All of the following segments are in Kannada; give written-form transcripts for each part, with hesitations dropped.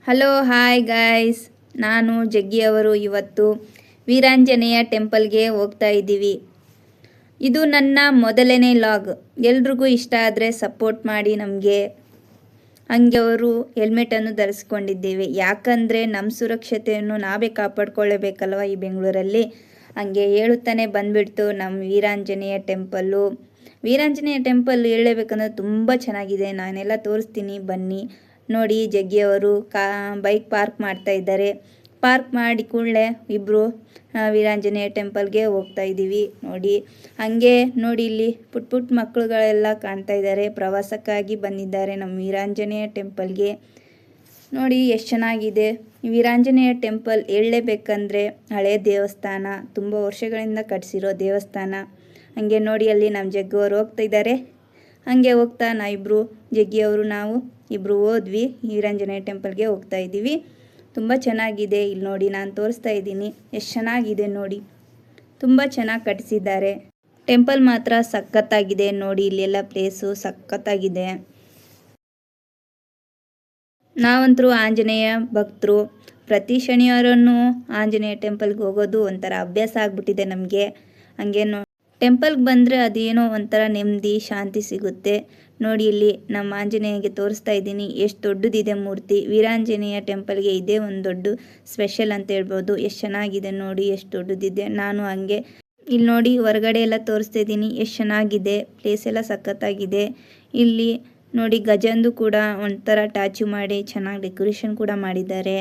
ಹಲೋ ಹಾಯ್ ಗಾಯ್ಸ್, ನಾನು ಜಗ್ಗಿಯವರು. ಇವತ್ತು ವೀರಾಂಜನೇಯ ಟೆಂಪಲ್ಗೆ ಹೋಗ್ತಾ ಇದ್ದೀವಿ. ಇದು ನನ್ನ ಮೊದಲನೇ ಲಾಗ್. ಎಲ್ರಿಗೂ ಇಷ್ಟ ಆದರೆ ಸಪೋರ್ಟ್ ಮಾಡಿ ನಮಗೆ. ಹಂಗೆ ಅವರು ಹೆಲ್ಮೆಟನ್ನು ಧರಿಸ್ಕೊಂಡಿದ್ದೇವೆ, ಯಾಕಂದರೆ ನಮ್ಮ ಸುರಕ್ಷತೆಯನ್ನು ನಾವೇ ಕಾಪಾಡ್ಕೊಳ್ಳಬೇಕಲ್ವ ಈ ಬೆಂಗಳೂರಲ್ಲಿ. ಹಂಗೆ ಹೇಳುತ್ತಾನೆ ಬಂದುಬಿಡ್ತು ನಮ್ಮ ವೀರಾಂಜನೇಯ ಟೆಂಪಲ್ಲು. ವೀರಾಂಜನೇಯ ಟೆಂಪಲ್ ಹೇಳಬೇಕಂದ್ರೆ ತುಂಬ ಚೆನ್ನಾಗಿದೆ. ನಾನೆಲ್ಲ ತೋರಿಸ್ತೀನಿ ಬನ್ನಿ. ನೋಡಿ, ಜಗ್ಗಿಯವರು ಬೈಕ್ ಪಾರ್ಕ್ ಮಾಡ್ತಾ ಇದ್ದಾರೆ. ಪಾರ್ಕ್ ಮಾಡಿ ಕೂಡಲೇ ಇಬ್ಬರು ವೀರಾಂಜನೇಯ ಟೆಂಪಲ್ಗೆ ಹೋಗ್ತಾ ಇದ್ದೀವಿ. ನೋಡಿ, ಹಾಗೆ ನೋಡಿ ಇಲ್ಲಿ ಪುಟ್ಟ ಪುಟ್ಟ ಮಕ್ಕಳುಗಳೆಲ್ಲ ಕಾಣ್ತಾ ಇದ್ದಾರೆ. ಪ್ರವಾಸಕ್ಕಾಗಿ ಬಂದಿದ್ದಾರೆ ನಮ್ಮ ವೀರಾಂಜನೇಯ ಟೆಂಪಲ್ಗೆ. ನೋಡಿ ಎಷ್ಟು ಚೆನ್ನಾಗಿದೆ ವೀರಾಂಜನೇಯ ಟೆಂಪಲ್. ಹೇಳಲೇಬೇಕಂದ್ರೆ ಹಳೆಯ ದೇವಸ್ಥಾನ, ತುಂಬ ವರ್ಷಗಳಿಂದ ಕಟ್ಟಿಸಿರೋ ದೇವಸ್ಥಾನ. ಹಾಗೆ ನೋಡಿ ಅಲ್ಲಿ ನಮ್ಮ ಜಗ್ಗಿಯವರು ಹೋಗ್ತಾ ಇದ್ದಾರೆ. ಹಾಗೆ ಹೋಗ್ತಾ ಇಬ್ಬರು ಜಗ್ಗಿಯವರು ನಾವು ಇಬ್ಬರು ಹೋದ್ವಿ. ವೀರಾಂಜನೇಯ ಟೆಂಪಲ್ಗೆ ಹೋಗ್ತಾ ಇದ್ದೀವಿ. ತುಂಬ ಚೆನ್ನಾಗಿದೆ. ಇಲ್ಲಿ ನೋಡಿ, ನಾನು ತೋರಿಸ್ತಾ ಇದ್ದೀನಿ ಎಷ್ಟು ಚೆನ್ನಾಗಿದೆ ನೋಡಿ. ತುಂಬ ಚೆನ್ನಾಗಿ ಕಟ್ಟಿಸಿದ್ದಾರೆ. ಟೆಂಪಲ್ ಮಾತ್ರ ಸಖತ್ತಾಗಿದೆ. ನೋಡಿ ಇಲ್ಲೆಲ್ಲ ಪ್ಲೇಸು ಸಖತ್ತಾಗಿದೆ. ನಾವಂತರೂ ಆಂಜನೇಯ ಭಕ್ತರು. ಪ್ರತಿ ಶನಿವಾರನೂ ಆಂಜನೇಯ ಟೆಂಪಲ್ಗೆ ಹೋಗೋದು ಒಂಥರ ಅಭ್ಯಾಸ ಆಗಿಬಿಟ್ಟಿದೆ ನಮಗೆ. ಹಾಗೆ ಟೆಂಪಲ್ಗೆ ಬಂದರೆ ಅದೇನೋ ಒಂಥರ ನೆಮ್ಮದಿ, ಶಾಂತಿ ಸಿಗುತ್ತೆ. ನೋಡಿ ಇಲ್ಲಿ ನಮ್ಮ ಆಂಜನೇಯಗೆ ತೋರಿಸ್ತಾ ಇದ್ದೀನಿ ಎಷ್ಟು ದೊಡ್ಡದಿದೆ ಮೂರ್ತಿ. ವೀರಾಂಜನೇಯ ಟೆಂಪಲ್ಗೆ ಇದೇ ಒಂದು ದೊಡ್ಡ ಸ್ಪೆಷಲ್ ಅಂತ ಹೇಳ್ಬೋದು. ಎಷ್ಟು ಚೆನ್ನಾಗಿದೆ ನೋಡಿ, ಎಷ್ಟು ದೊಡ್ಡದಿದೆ. ನಾನು ಹಂಗೆ ಇಲ್ಲಿ ನೋಡಿ ಹೊರಗಡೆ ಎಲ್ಲ ತೋರಿಸ್ತಾ ಇದ್ದೀನಿ ಎಷ್ಟು ಚೆನ್ನಾಗಿದೆ. ಪ್ಲೇಸ್ ಎಲ್ಲ ಸಖತ್ತಾಗಿದೆ. ಇಲ್ಲಿ ನೋಡಿ ಗಜಂದು ಕೂಡ ಒಂಥರ ಟ್ಯಾಚು ಮಾಡಿ ಚೆನ್ನಾಗಿ ಡೆಕೋರೇಷನ್ ಕೂಡ ಮಾಡಿದ್ದಾರೆ.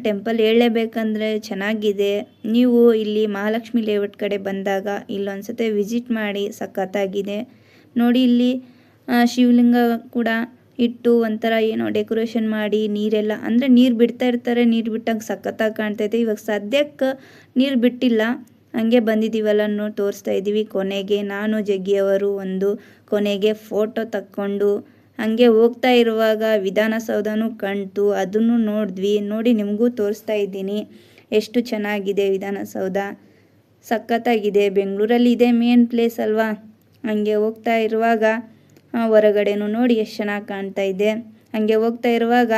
ಟೆಂಪಲ್ ಹೇಳಲೇಬೇಕಂದ್ರೆ ಚೆನ್ನಾಗಿದೆ. ನೀವು ಇಲ್ಲಿ ಮಹಾಲಕ್ಷ್ಮಿ ಲೇಔಟ್ ಕಡೆ ಬಂದಾಗ ಇಲ್ಲೊಂದ್ಸತಿ ವಿಸಿಟ್ ಮಾಡಿ, ಸಖತ್ತಾಗಿದೆ. ನೋಡಿ ಇಲ್ಲಿ ಶಿವಲಿಂಗ ಕೂಡ ಇಟ್ಟು ಒಂಥರ ಏನೋ ಡೆಕೋರೇಷನ್ ಮಾಡಿ, ನೀರೆಲ್ಲ ಅಂದರೆ ನೀರು ಬಿಡ್ತಾ ಇರ್ತಾರೆ. ನೀರು ಬಿಟ್ಟಾಗ ಸಖತ್ತಾಗಿ ಕಾಣ್ತೈತೆ. ಇವಾಗ ಸದ್ಯಕ್ಕೆ ನೀರು ಬಿಟ್ಟಿಲ್ಲ, ಹಂಗೆ ಬಂದಿದ್ದೀವಲ್ಲ ತೋರಿಸ್ತಾ ಇದ್ದೀವಿ. ಕೊನೆಗೆ ನಾನು ಜಗ್ಗಿಯವರು ಕೊನೆಗೆ ಫೋಟೋ ತಕ್ಕೊಂಡು ಹಾಗೆ ಹೋಗ್ತಾ ಇರುವಾಗ ವಿಧಾನಸೌಧನೂ ಕಾಣ್ತು, ಅದನ್ನು ನೋಡಿದ್ವಿ. ನೋಡಿ ನಿಮಗೂ ತೋರಿಸ್ತಾ ಇದ್ದೀನಿ ಎಷ್ಟು ಚೆನ್ನಾಗಿದೆ ವಿಧಾನಸೌಧ. ಸಖತ್ತಾಗಿದೆ. ಬೆಂಗಳೂರಲ್ಲಿ ಇದೇ ಮೇನ್ ಪ್ಲೇಸ್ ಅಲ್ವಾ. ಹಂಗೆ ಹೋಗ್ತಾ ಇರುವಾಗ ಹೊರಗಡೆನೂ ನೋಡಿ ಎಷ್ಟು ಚೆನ್ನಾಗಿ ಕಾಣ್ತಾ ಇದೆ. ಹಾಗೆ ಹೋಗ್ತಾ ಇರುವಾಗ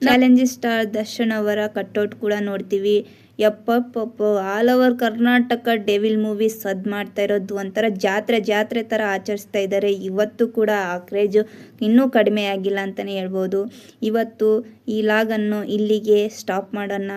ಚಾಲೆಂಜಿಂಗ್ ಸ್ಟಾರ್ ದರ್ಶನ್ ಅವರ ಕಟ್ಔಟ್ ಕೂಡ ನೋಡ್ತೀವಿ. ಯಪ್ಪಪ್ಪಪ್ಪ, all over Karnataka devil movies ಮಾಡ್ತಾ ಇರೋದು ಒಂಥರ ಜಾತ್ರೆ ಥರ ಆಚರಿಸ್ತಾ ಇದ್ದಾರೆ. ಇವತ್ತು ಕೂಡ ಆ ಕ್ರೇಜು ಇನ್ನೂ ಕಡಿಮೆ ಆಗಿಲ್ಲ ಅಂತಲೇ ಹೇಳ್ಬೋದು. ಇವತ್ತು ಈ ಲಾಗನ್ನು ಇಲ್ಲಿಗೆ ಸ್ಟಾಪ್ ಮಾಡೋಣ.